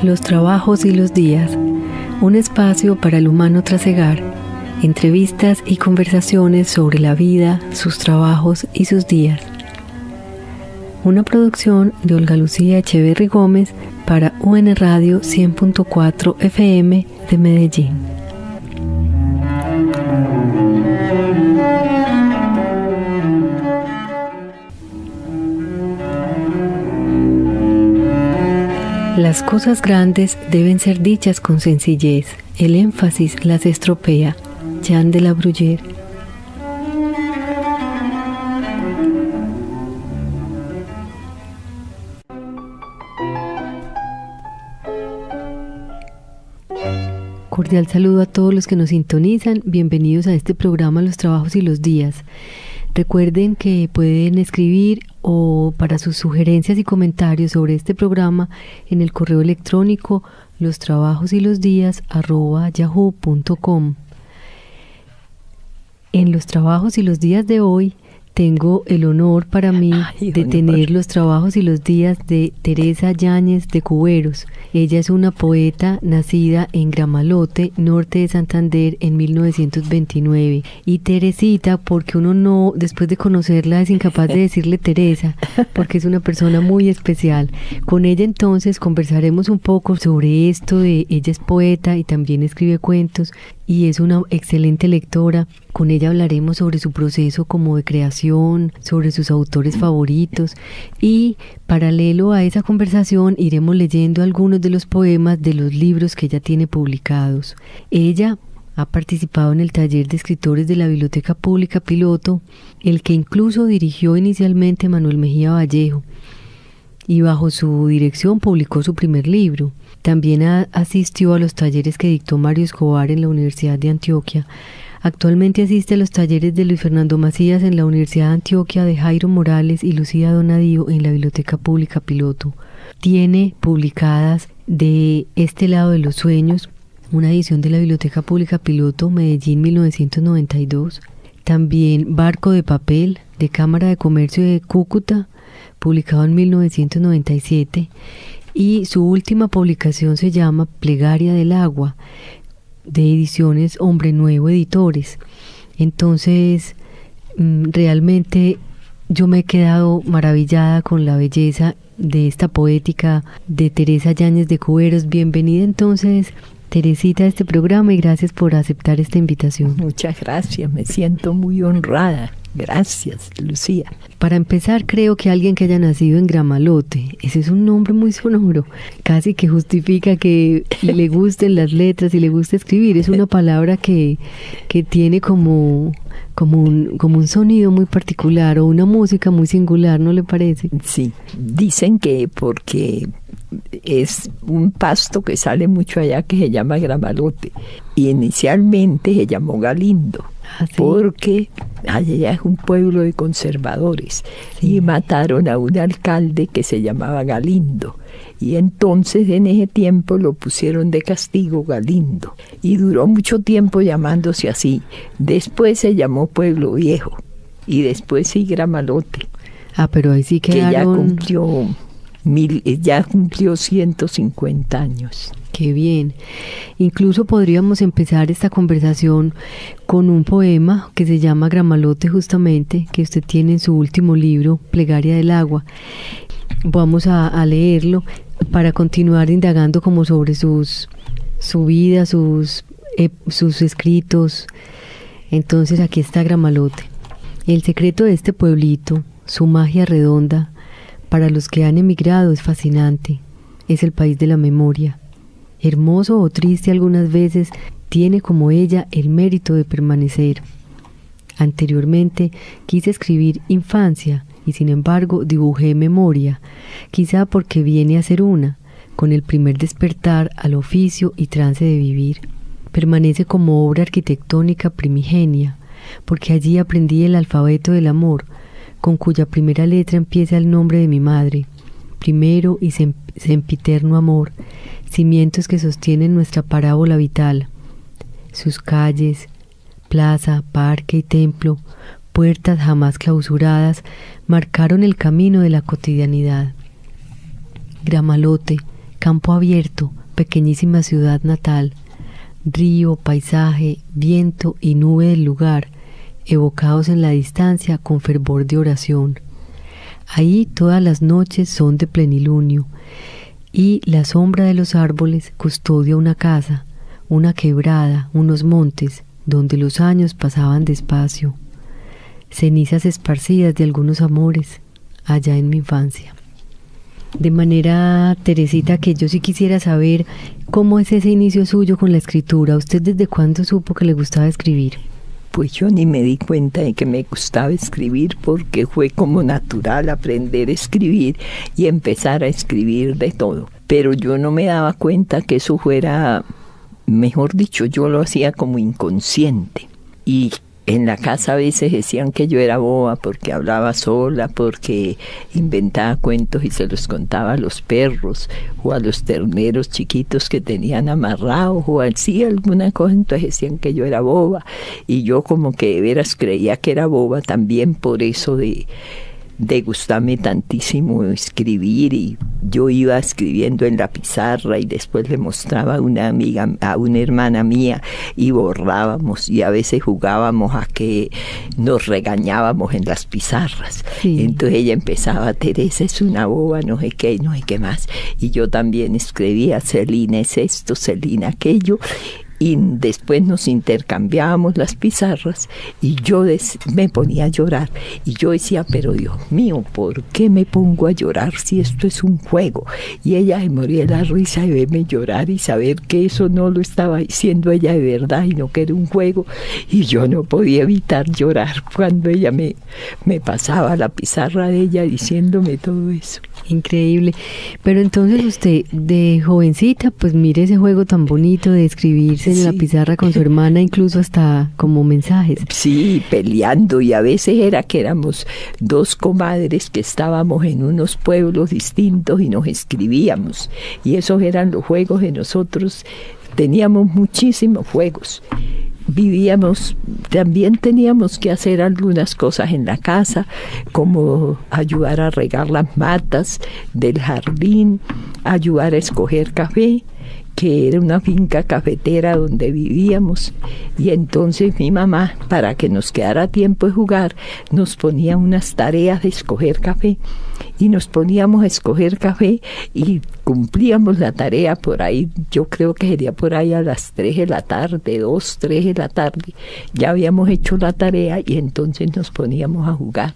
Los trabajos y los días, un espacio para el humano trasegar, entrevistas y conversaciones sobre la vida, sus trabajos y sus días. Una producción de Olga Lucía Echeverry Gómez para UN Radio 100.4 FM de Medellín. Las cosas grandes deben ser dichas con sencillez, el énfasis las estropea. Jean de la Bruyère. Cordial saludo a todos los que nos sintonizan. Bienvenidos a este programa Los Trabajos y los Días. Recuerden que pueden escribir o para sus sugerencias y comentarios sobre este programa en el correo electrónico lostrabajosyLosDías@yahoo.com. En Los Trabajos y los Días de hoy tengo el honor para mí de tener los trabajos y los días de Teresa Yáñez de Cuberos. Ella es una poeta nacida en Gramalote, norte de Santander, en 1929. Y Teresita, porque uno no, después de conocerla, es incapaz de decirle Teresa, porque es una persona muy especial. Con ella entonces conversaremos un poco sobre esto de ella es poeta y también escribe cuentos y es una excelente lectora. Con ella hablaremos sobre su proceso como de creación, sobre sus autores favoritos y paralelo a esa conversación iremos leyendo algunos de los poemas de los libros que ella tiene publicados. Ella ha participado en el taller de escritores de la Biblioteca Pública Piloto, el que incluso dirigió inicialmente Manuel Mejía Vallejo, y bajo su dirección publicó su primer libro. También asistió a los talleres que dictó Mario Escobar en la Universidad de Antioquia. Actualmente asiste a los talleres de Luis Fernando Macías en la Universidad de Antioquia, de Jairo Morales y Lucía Donadío en la Biblioteca Pública Piloto. Tiene publicadas De este lado de los sueños, una edición de la Biblioteca Pública Piloto, Medellín 1992. También Barco de papel, de Cámara de Comercio de Cúcuta, publicado en 1997. Y su última publicación se llama Plegaria del Agua, de ediciones Hombre Nuevo Editores. Entonces, realmente yo me he quedado maravillada con la belleza de esta poética de Teresa Yáñez de Cuberos. Bienvenida entonces, Teresita, a este programa y gracias por aceptar esta invitación. Muchas gracias, me siento muy honrada. Gracias, Lucía. Para empezar, creo que alguien que haya nacido en Gramalote, ese es un nombre muy sonoro, casi que justifica que le gusten las letras y le guste escribir. Es una palabra que tiene como un sonido muy particular o una música muy singular, ¿no le parece? Sí, dicen que porque es un pasto que sale mucho allá que se llama Gramalote y inicialmente se llamó Galindo. ¿Ah, sí? Porque allá es un pueblo de conservadores, sí, y mataron a un alcalde que se llamaba Galindo y entonces en ese tiempo lo pusieron de castigo Galindo y duró mucho tiempo llamándose así. Después se llamó Pueblo Viejo y después sí Gramalote. Pero ahí sí quedaron... que ya cumplió 150 años. Qué bien. Incluso podríamos empezar esta conversación con un poema que se llama Gramalote, justamente, que usted tiene en su último libro, Plegaria del Agua. Vamos a leerlo para continuar indagando como sobre su vida, sus escritos. Entonces aquí está Gramalote. El secreto de este pueblito, su magia redonda, para los que han emigrado es fascinante. Es el país de la memoria. Hermoso o triste algunas veces, tiene como ella el mérito de permanecer. Anteriormente quise escribir infancia y sin embargo dibujé memoria, quizá porque viene a ser una, con el primer despertar al oficio y trance de vivir. Permanece como obra arquitectónica primigenia, porque allí aprendí el alfabeto del amor, con cuya primera letra empieza el nombre de mi madre, primero y sempiterno amor, cimientos que sostienen nuestra parábola vital. Sus calles, plaza, parque y templo, puertas jamás clausuradas, marcaron el camino de la cotidianidad. Gramalote, campo abierto, pequeñísima ciudad natal, río, paisaje, viento y nube del lugar, evocados en la distancia con fervor de oración. Ahí todas las noches son de plenilunio, y la sombra de los árboles custodia una casa, una quebrada, unos montes, donde los años pasaban despacio. Cenizas esparcidas de algunos amores, allá en mi infancia. De manera, Teresita, que yo sí quisiera saber cómo es ese inicio suyo con la escritura. ¿Usted desde cuándo supo que le gustaba escribir? Pues yo ni me di cuenta de que me gustaba escribir, porque fue como natural aprender a escribir y empezar a escribir de todo. Pero yo no me daba cuenta que eso fuera, mejor dicho, yo lo hacía como inconsciente. Y en la casa a veces decían que yo era boba porque hablaba sola, porque inventaba cuentos y se los contaba a los perros o a los terneros chiquitos que tenían amarrados o así alguna cosa. Entonces decían que yo era boba, y yo como que de veras creía que era boba también por eso de gustarme tantísimo escribir. Y yo iba escribiendo en la pizarra y después le mostraba a una amiga, a una hermana mía, y borrábamos, y a veces jugábamos a que nos regañábamos en las pizarras. Sí. Entonces ella empezaba: Teresa es una boba, no sé qué, no sé qué más. Y yo también escribía: Celina es esto, Celina aquello. Y después nos intercambiábamos las pizarras y yo me ponía a llorar. Y yo decía: pero Dios mío, ¿por qué me pongo a llorar si esto es un juego? Y ella se moría de la risa de verme llorar y saber que eso no lo estaba diciendo ella de verdad y no que era un juego. Y yo no podía evitar llorar cuando ella me pasaba la pizarra de ella diciéndome todo eso. Increíble. Pero entonces usted, de jovencita, pues mire ese juego tan bonito de escribirse en la pizarra con su hermana, incluso hasta como mensajes. Sí, peleando, y a veces era que éramos dos comadres que estábamos en unos pueblos distintos y nos escribíamos, y esos eran los juegos de nosotros. Teníamos muchísimos juegos. Vivíamos, también teníamos que hacer algunas cosas en la casa, como ayudar a regar las matas del jardín, ayudar a escoger café, que era una finca cafetera donde vivíamos. Y entonces mi mamá, para que nos quedara tiempo de jugar, nos ponía unas tareas de escoger café, y nos poníamos a escoger café y cumplíamos la tarea por ahí. Yo creo que sería por ahí a las 3 de la tarde, 2, 3 de la tarde. Ya habíamos hecho la tarea y entonces nos poníamos a jugar.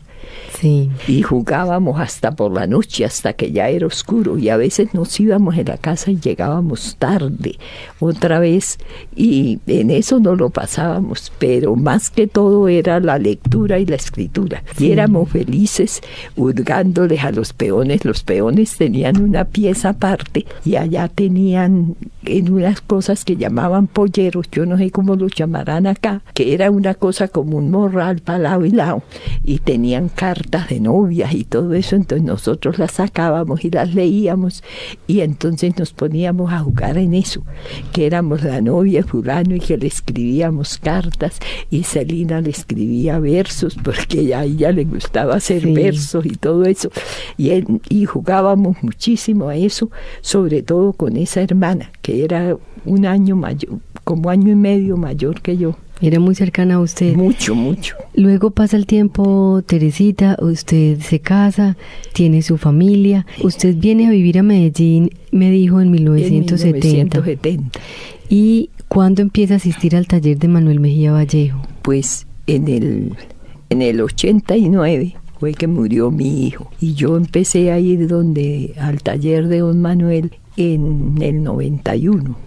Sí. Y jugábamos hasta por la noche, hasta que ya era oscuro, y a veces nos íbamos en la casa y llegábamos tarde otra vez, y en eso no lo pasábamos, pero más que todo era la lectura y la escritura. Sí. Y éramos felices hurgándoles a los peones. Los peones tenían una pieza aparte y allá tenían en unas cosas que llamaban polleros, yo no sé cómo los llamarán acá, que era una cosa como un morral para lado y lado, y tenían cartas de novias y todo eso. Entonces nosotros las sacábamos y las leíamos, y entonces nos poníamos a jugar en eso, que éramos la novia de fulano y que le escribíamos cartas, y Celina le escribía versos porque a ella le gustaba hacer versos y todo eso, y jugábamos muchísimo a eso, sobre todo con esa hermana que era un año mayor, como año y medio mayor que yo. Era muy cercana a usted. Mucho, mucho. Luego pasa el tiempo, Teresita, usted se casa, tiene su familia. Usted viene a vivir a Medellín, me dijo, en 1970. En 1970. ¿Y cuándo empieza a asistir al taller de Manuel Mejía Vallejo? Pues en el 89 fue que murió mi hijo. Y yo empecé a ir al taller de don Manuel en el 91.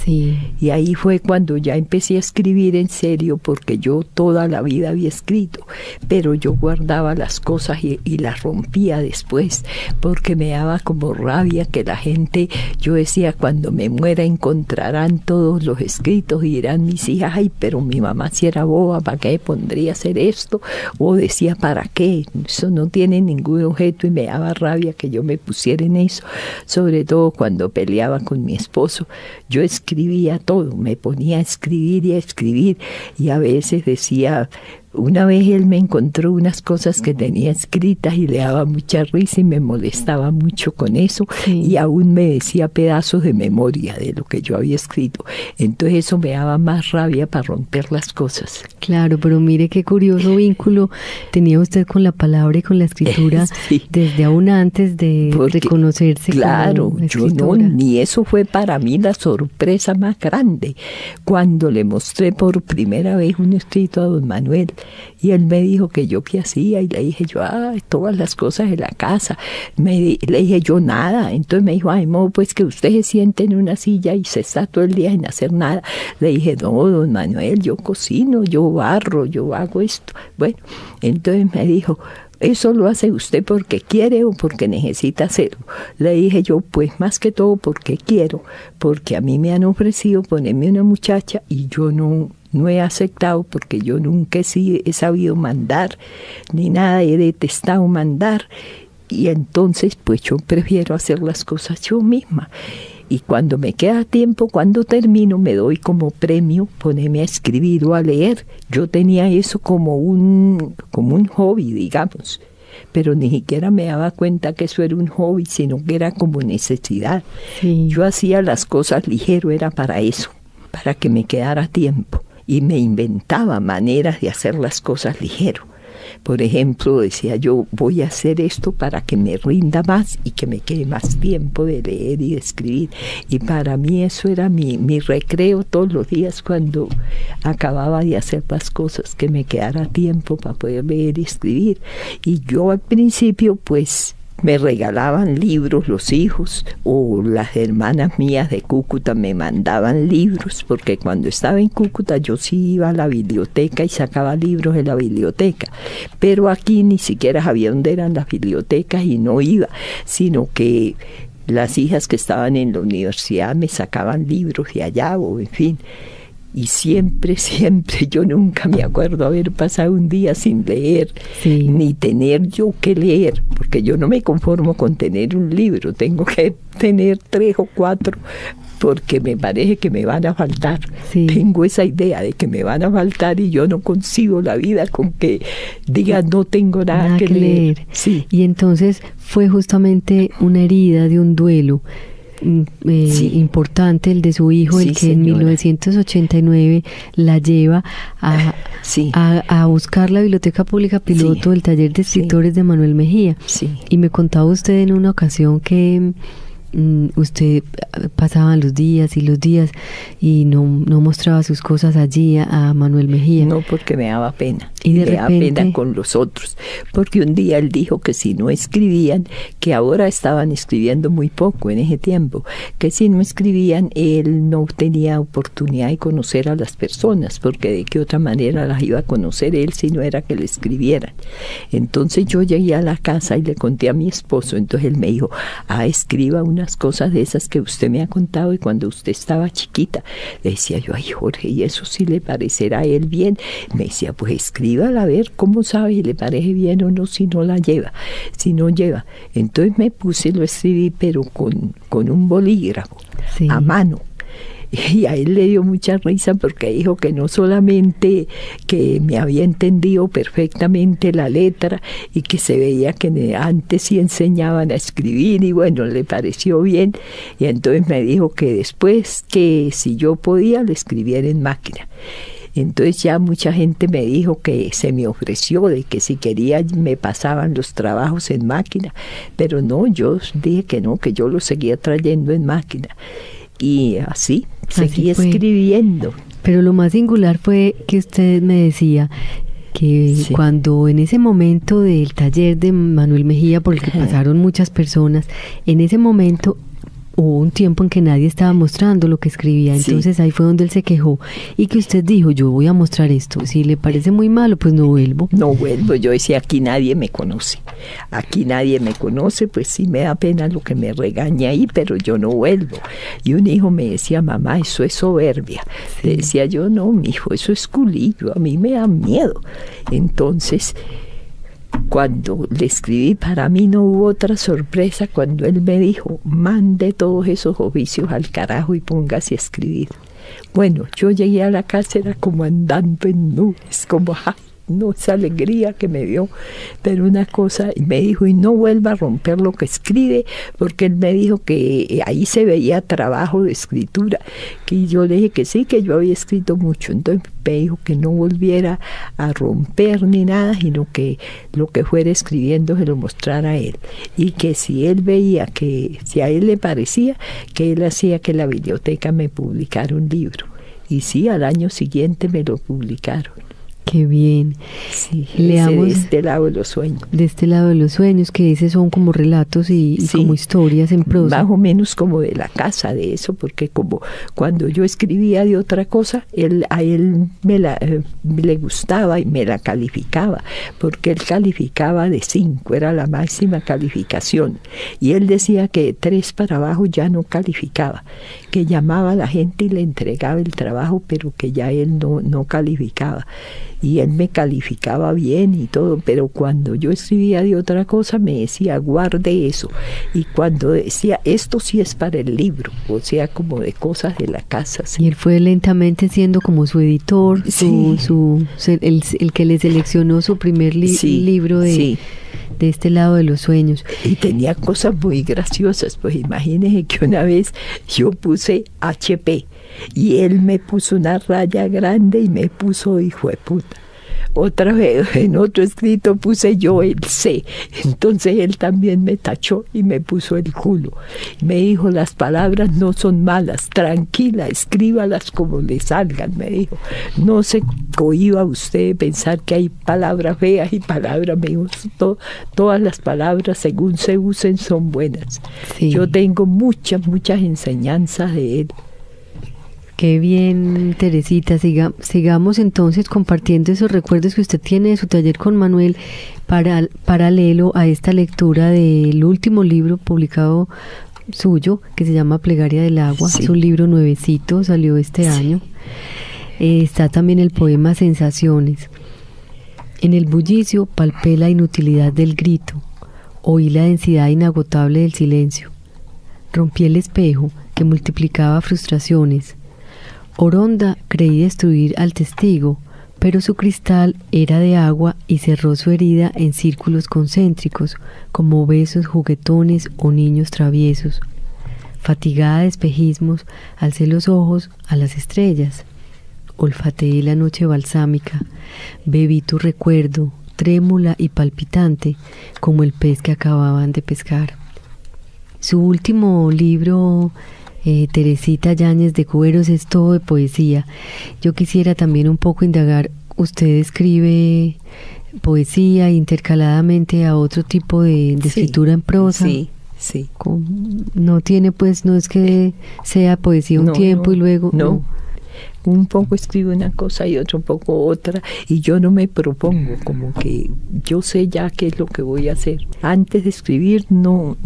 Sí. Y ahí fue cuando ya empecé a escribir en serio, porque yo toda la vida había escrito, pero yo guardaba las cosas y las rompía después, porque me daba como rabia que la gente, yo decía, cuando me muera encontrarán todos los escritos y dirán mis hijas: ay, pero mi mamá si era boba, ¿para qué pondría a hacer esto? O decía, ¿para qué? Eso no tiene ningún objeto, y me daba rabia que yo me pusiera en eso, sobre todo cuando peleaba con mi esposo. Yo escribía todo, me ponía a escribir, y a veces decía: una vez él me encontró unas cosas que tenía escritas y le daba mucha risa y me molestaba mucho con eso, y aún me decía pedazos de memoria de lo que yo había escrito. Entonces eso me daba más rabia para romper las cosas. Claro, pero mire qué curioso vínculo tenía usted con la palabra y con la escritura desde aún antes de reconocerse. Claro, como yo no, ni eso fue para mí la sorpresa más grande. Cuando le mostré por primera vez un escrito a don Manuel, y él me dijo que yo qué hacía, y le dije yo, todas las cosas de la casa. Le dije yo nada. Entonces me dijo, no, pues que usted se siente en una silla y se está todo el día sin hacer nada. Le dije, no, don Manuel, yo cocino, yo barro, yo hago esto. Bueno, entonces me dijo, ¿eso lo hace usted porque quiere o porque necesita hacerlo? Le dije yo, pues más que todo porque quiero, porque a mí me han ofrecido ponerme una muchacha y yo no he aceptado, porque yo nunca he sabido mandar, ni nada, he detestado mandar, y entonces pues yo prefiero hacer las cosas yo misma. Y cuando me queda tiempo, cuando termino, me doy como premio ponerme a escribir o a leer. Yo tenía eso como un hobby, digamos, pero ni siquiera me daba cuenta que eso era un hobby, sino que era como necesidad. Yo hacía las cosas ligero, era para eso, para que me quedara tiempo, y me inventaba maneras de hacer las cosas ligero. Por ejemplo, decía yo, voy a hacer esto para que me rinda más y que me quede más tiempo de leer y de escribir. Y para mí eso era mi recreo todos los días cuando acababa de hacer las cosas, que me quedara tiempo para poder leer y escribir. Y yo al principio, pues, me regalaban libros los hijos, o las hermanas mías de Cúcuta me mandaban libros, porque cuando estaba en Cúcuta yo sí iba a la biblioteca y sacaba libros de la biblioteca, pero aquí ni siquiera sabía dónde eran las bibliotecas y no iba, sino que las hijas que estaban en la universidad me sacaban libros de allá, o en fin. Y siempre, yo nunca me acuerdo haber pasado un día sin leer, ni tener yo que leer, porque yo no me conformo con tener un libro, tengo que tener 3 o 4, porque me parece que me van a faltar. Tengo esa idea de que me van a faltar y yo no concibo la vida con que diga no tengo nada que leer. Y entonces fue justamente una herida de un duelo importante, el de su hijo, el que en 1989 la lleva a buscar la Biblioteca Pública Piloto del Taller de Escritores de Manuel Mejía. Y me contaba usted en una ocasión que usted pasaban los días y no mostraba sus cosas allí a Manuel Mejía. No, porque me daba pena. Y me daba pena con los otros, porque un día él dijo que si no escribían, que ahora estaban escribiendo muy poco en ese tiempo, que si no escribían él no tenía oportunidad de conocer a las personas, porque de qué otra manera las iba a conocer él si no era que le escribieran. Entonces yo llegué a la casa y le conté a mi esposo, entonces él me dijo, escriba unas cosas de esas que usted me ha contado y cuando usted estaba chiquita. Le decía yo, ay Jorge, ¿y eso sí le parecerá a él bien? Me decía, pues escríbala a ver cómo sabe si le parece bien o no, si no lleva. Entonces me puse, lo escribí, pero con un bolígrafo, a mano. Y a él le dio mucha risa porque dijo que no solamente que me había entendido perfectamente la letra y que se veía que antes sí enseñaban a escribir, y bueno, le pareció bien, y entonces me dijo que después que si yo podía le escribiera en máquina. Entonces ya mucha gente me dijo que se me ofreció de que si quería me pasaban los trabajos en máquina, pero no, yo dije que no, que yo los seguía trayendo en máquina. Y así seguí escribiendo. Pero lo más singular fue que usted me decía que cuando en ese momento del taller de Manuel Mejía, por el que pasaron muchas personas, en ese momento hubo un tiempo en que nadie estaba mostrando lo que escribía, entonces ahí fue donde él se quejó, y que usted dijo, yo voy a mostrar esto, si le parece muy malo, pues no vuelvo. No vuelvo, yo decía, aquí nadie me conoce, pues sí me da pena lo que me regaña ahí, pero yo no vuelvo. Y un hijo me decía, mamá, eso es soberbia. Le decía yo, no, mi hijo, eso es culillo, a mí me da miedo. Entonces, cuando le escribí, para mí no hubo otra sorpresa cuando él me dijo, mande todos esos oficios al carajo y póngase a escribir. Bueno, yo llegué a la casa, era como andando en nubes, como no, esa alegría que me dio, pero una cosa, me dijo, y no vuelva a romper lo que escribe, porque él me dijo que ahí se veía trabajo de escritura, que yo le dije que sí, que yo había escrito mucho, entonces me dijo que no volviera a romper ni nada, sino que lo que fuera escribiendo se lo mostrara a él, y que si él veía que, si a él le parecía, que él hacía que la biblioteca me publicara un libro. Y sí, al año siguiente me lo publicaron. Qué bien. Sí, leamos de este lado de los sueños. De este lado de los sueños, que ese son como relatos y sí, como historias en prosa. Más o menos como de la casa de eso, porque como cuando yo escribía de otra cosa, a él le gustaba y me la calificaba, porque él calificaba de 5, era la máxima calificación. Y él decía que de 3 para abajo ya no calificaba, que llamaba a la gente y le entregaba el trabajo, pero que ya él no calificaba. Y él me calificaba bien y todo, pero cuando yo escribía de otra cosa me decía, guarde eso. Y cuando decía, esto sí es para el libro, o sea, como de cosas de la casa. Sí. Y él fue lentamente siendo como su editor, sí, el que le seleccionó su primer libro de este lado de los sueños. Y tenía cosas muy graciosas, pues imagínese que una vez yo puse HP, y él me puso una raya grande y me puso hijo de puta. Otra vez en otro escrito puse yo el C, entonces él también me tachó y me puso el culo. Me dijo, las palabras no son malas, tranquila, escríbalas como le salgan, me dijo. No se cohíba usted de pensar que hay palabras feas y palabras, me dijo, todas las palabras según se usen son buenas. Sí. Yo tengo muchas enseñanzas de él. Qué bien, Teresita. Sigamos entonces compartiendo esos recuerdos que usted tiene de su taller con Manuel, paralelo a esta lectura del último libro publicado suyo, que se llama Plegaria del Agua. Sí. Es un libro nuevecito, salió este año. Está también el poema Sensaciones. En el bullicio palpé la inutilidad del grito, oí la densidad inagotable del silencio. Rompí el espejo que multiplicaba frustraciones. Oronda creí destruir al testigo, pero su cristal era de agua y cerró su herida en círculos concéntricos, como besos juguetones o niños traviesos. Fatigada de espejismos, alcé los ojos a las estrellas. Olfateé la noche balsámica, bebí tu recuerdo, trémula y palpitante, como el pez que acababan de pescar. Su último libro, Teresita Yáñez de Cuberos, es todo de poesía. Yo quisiera también un poco indagar, usted escribe poesía intercaladamente a otro tipo de escritura en prosa. Sí. No tiene, pues, no es que sea poesía un tiempo y luego... No. Un poco escribo una cosa y otro poco otra, y yo no me propongo, como que yo sé ya qué es lo que voy a hacer. Antes de escribir no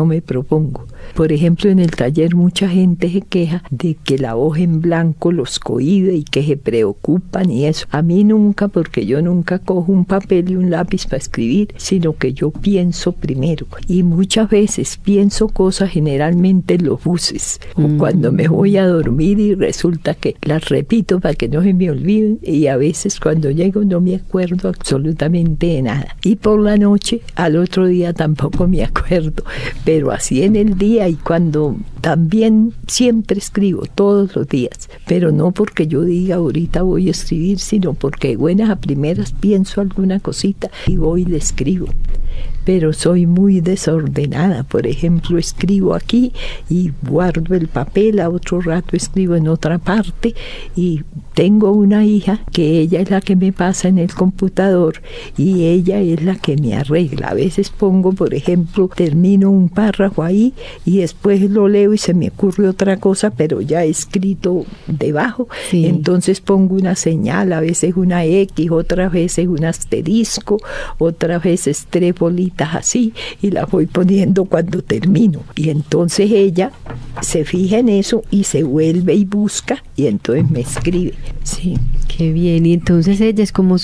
me propongo. Por ejemplo, en el taller mucha gente se queja de que la hoja en blanco los cohíbe y que se preocupan y eso. A mí nunca, porque yo nunca cojo un papel y un lápiz para escribir, sino que yo pienso primero. Y muchas veces pienso cosas generalmente en los buses, o cuando me voy a dormir y resulta que las repito para que no se me olviden, y a veces cuando llego no me acuerdo absolutamente de nada. Y por la noche, al otro día tampoco me acuerdo, pero así en el día, y cuando también siempre escribo todos los días, pero no porque yo diga ahorita voy a escribir, sino porque de buenas a primeras pienso alguna cosita y voy y le escribo. Pero soy muy desordenada. Por ejemplo, escribo aquí y guardo el papel, a otro rato escribo en otra parte, y tengo una hija que ella es la que me pasa en el computador y ella es la que me arregla. A veces pongo, por ejemplo, termino un párrafo ahí y después lo leo y se me ocurre otra cosa, pero ya he escrito debajo. Sí. Entonces pongo una señal, a veces una X, otras veces un asterisco, otras veces 3 bolitas cositas así y las voy poniendo cuando termino. Y entonces ella se fija en eso y se vuelve y busca y entonces me escribe. Sí. Qué bien. Y entonces ella es como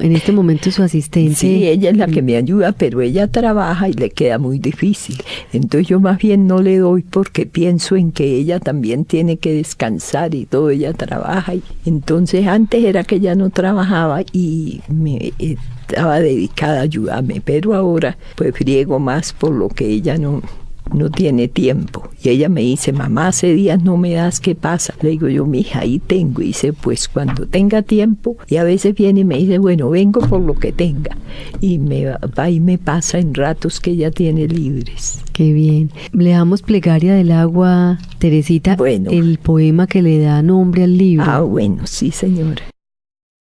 en este momento su asistente. Sí, ella es la que me ayuda, pero ella trabaja y le queda muy difícil. Entonces yo más bien no le doy porque pienso en que ella también tiene que descansar y todo, ella trabaja. Y entonces antes era que ella no trabajaba y me estaba dedicada a ayudarme, pero ahora pues friego más por lo que ella no tiene tiempo. Y ella me dice, mamá, hace días no me das, ¿qué pasa? Le digo yo, mija, ahí tengo. Y dice, pues cuando tenga tiempo. Y a veces viene y me dice, bueno, vengo por lo que tenga. Y me va y me pasa en ratos que ella tiene libres. Qué bien. Leamos Plegaria del Agua, Teresita, bueno, el poema que le da nombre al libro. Ah, bueno, sí, señora.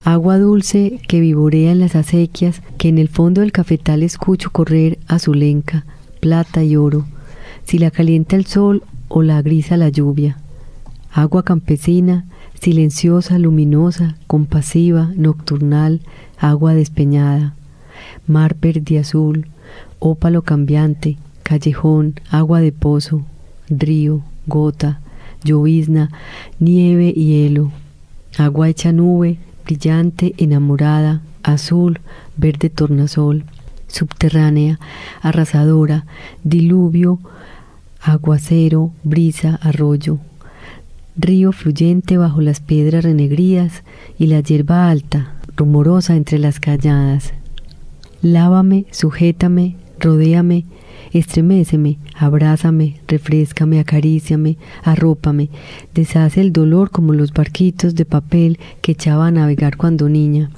Agua dulce que vivorea en las acequias, que en el fondo del cafetal escucho correr azulenca, plata y oro. Si la calienta el sol o la grisa la lluvia. Agua campesina, silenciosa, luminosa, compasiva, nocturnal, agua despeñada. Mar verde azul, ópalo cambiante, callejón, agua de pozo, río, gota, llovizna, nieve y hielo. Agua hecha nube, brillante, enamorada, azul, verde tornasol, subterránea, arrasadora, diluvio, aguacero, brisa, arroyo, río fluyente bajo las piedras renegridas y la hierba alta, rumorosa entre las cañadas. Lávame, sujétame, rodéame, estreméceme, abrázame, refréscame, acaríciame, arrópame, deshace el dolor como los barquitos de papel que echaba a navegar cuando niña.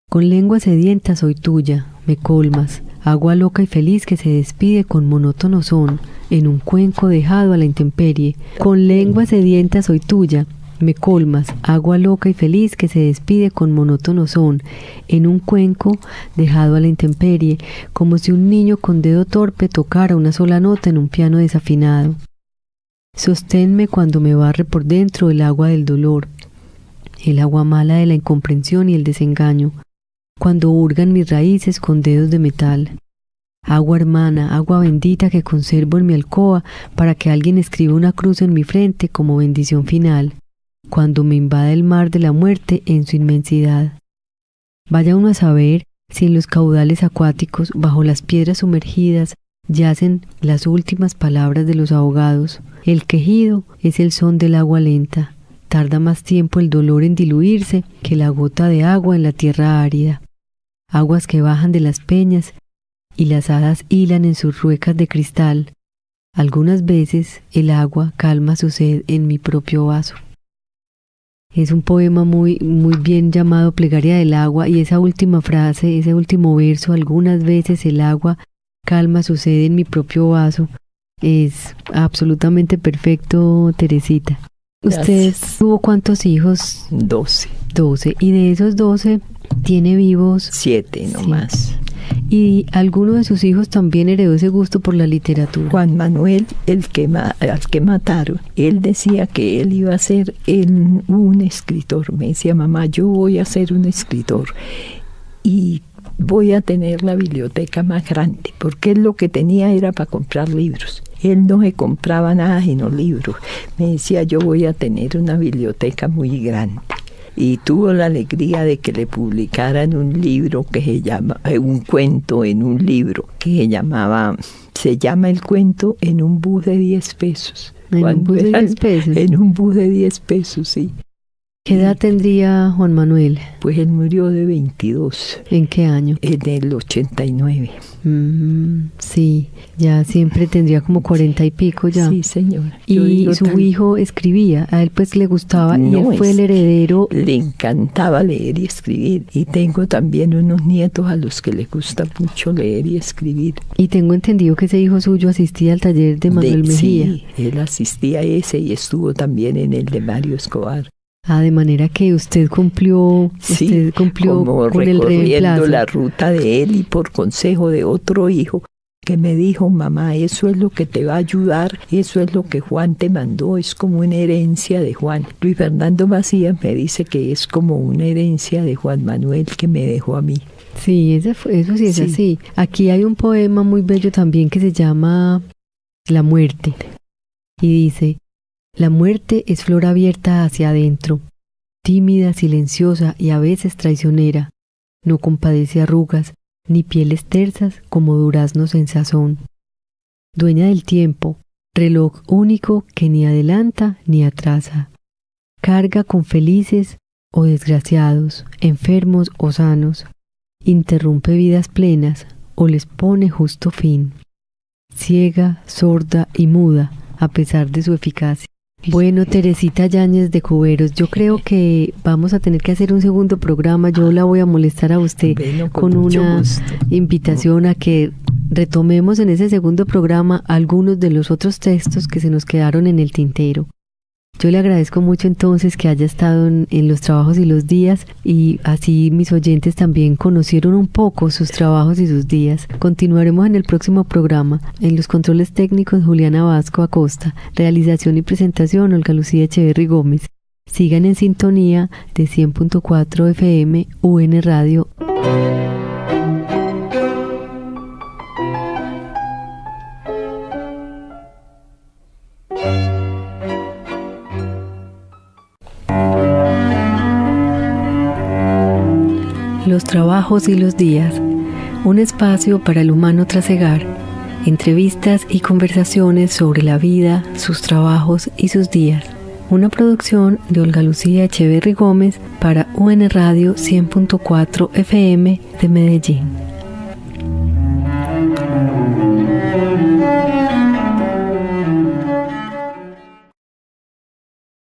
Con lengua sedienta soy tuya, me colmas, agua loca y feliz que se despide con monótono son, en un cuenco dejado a la intemperie. Con lengua sedienta soy tuya, me colmas, agua loca y feliz que se despide con monótono son, en un cuenco dejado a la intemperie, como si un niño con dedo torpe tocara una sola nota en un piano desafinado. Sosténme cuando me barre por dentro el agua del dolor, el agua mala de la incomprensión y el desengaño, cuando hurgan mis raíces con dedos de metal. Agua hermana, agua bendita que conservo en mi alcoba para que alguien escriba una cruz en mi frente como bendición final, cuando me invade el mar de la muerte en su inmensidad. Vaya uno a saber si en los caudales acuáticos, bajo las piedras sumergidas, yacen las últimas palabras de los ahogados. El quejido es el son del agua lenta. Tarda más tiempo el dolor en diluirse que la gota de agua en la tierra árida. Aguas que bajan de las peñas y las hadas hilan en sus ruecas de cristal. Algunas veces el agua calma su sed en mi propio vaso. Es un poema muy bien llamado Plegaria del Agua, y esa última frase, ese último verso, algunas veces el agua calma su sed en mi propio vaso, es absolutamente perfecto, Teresita. ¿Usted tuvo cuántos hijos? 12. 12. ¿Y de esos 12 tiene vivos? 7 nomás. ¿Y alguno de sus hijos también heredó ese gusto por la literatura? Juan Manuel, al que mataron, él decía que él iba a ser un escritor. Me decía, mamá, yo voy a ser un escritor y voy a tener la biblioteca más grande, porque él lo que tenía era para comprar libros. Él no se compraba nada sino libros. Me decía, yo voy a tener una biblioteca muy grande. Y tuvo la alegría de que le publicaran un libro que se llama, un cuento en un libro que se llama el cuento En un bus de 10 pesos. ¿En un bus de 10 pesos? En un bus de 10 pesos, sí. ¿Qué edad tendría Juan Manuel? Pues él murió de 22. ¿En qué año? En el 89. Sí, ya siempre tendría como 40 y pico ya. Sí, señora. Y su hijo escribía, a él pues le gustaba, y él fue el heredero. Le encantaba leer y escribir, y tengo también unos nietos a los que les gusta mucho leer y escribir. Y tengo entendido que ese hijo suyo asistía al taller de Manuel Mejía. Sí, él asistía a ese y estuvo también en el de Mario Escobar. De manera que usted cumplió como con el reemplazo. La ruta de él, y por consejo de otro hijo que me dijo, mamá, eso es lo que te va a ayudar, eso es lo que Juan te mandó, es como una herencia de Juan. Luis Fernando Macías me dice que es como una herencia de Juan Manuel que me dejó a mí. Sí, eso sí es así. Aquí hay un poema muy bello también que se llama La muerte. Y dice: la muerte es flor abierta hacia adentro, tímida, silenciosa y a veces traicionera. No compadece arrugas, ni pieles tersas como duraznos en sazón. Dueña del tiempo, reloj único que ni adelanta ni atrasa. Carga con felices o desgraciados, enfermos o sanos. Interrumpe vidas plenas o les pone justo fin. Ciega, sorda y muda a pesar de su eficacia. Bueno, Teresita Yáñez de Cuberos, yo creo que vamos a tener que hacer un segundo programa. Yo la voy a molestar a usted con una invitación a que retomemos en ese segundo programa algunos de los otros textos que se nos quedaron en el tintero. Yo le agradezco mucho entonces que haya estado en los trabajos y los días, y así mis oyentes también conocieron un poco sus trabajos y sus días. Continuaremos en el próximo programa. En los controles técnicos, Juliana Vasco Acosta. Realización y presentación, Olga Lucía Echeverry Gómez. Sigan en sintonía de 100.4 FM UN Radio. Los trabajos y los días, un espacio para el humano trasegar, entrevistas y conversaciones sobre la vida, sus trabajos y sus días. Una producción de Olga Lucía Echeverry Gómez para UN Radio 100.4 FM de Medellín.